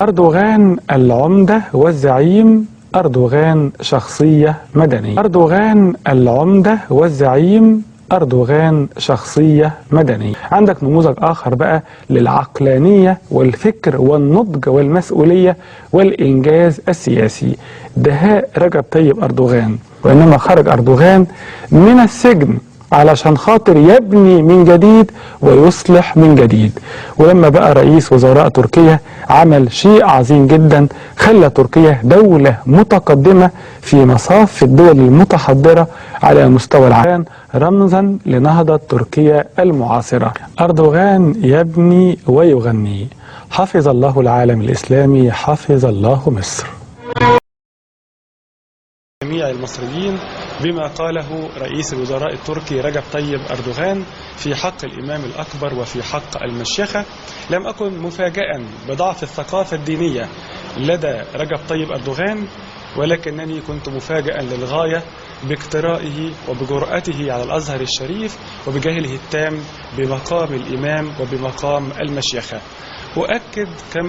أردوغان العمدة والزعيم. أردوغان شخصية مدنية. أردوغان العمدة والزعيم. أردوغان شخصية مدنية. عندك نموذج آخر بقى للعقلانية والفكر والنضج والمسؤولية والإنجاز السياسي، دهاء رجب طيب أردوغان. وإنما خرج أردوغان من السجن علشان خاطر يبني من جديد ويصلح من جديد. ولما بقى رئيس وزراء تركيا عمل شيء عظيم جدا، خلى تركيا دولة متقدمة في مصاف الدول المتحضرة على مستوى العالم، رمزا لنهضة تركيا المعاصرة. أردوغان يبني ويغني. حفظ الله العالم الإسلامي، حفظ الله مصر. جميع المصريين بما قاله رئيس الوزراء التركي رجب طيب أردوغان في حق الإمام الأكبر وفي حق المشيخة. لم أكن مفاجئا بضعف الثقافة الدينية لدى رجب طيب أردوغان، ولكنني كنت مفاجئا للغاية باقترائه وبجرأته على الأزهر الشريف وبجهله التام بمقام الإمام وبمقام المشيخة. أؤكد كما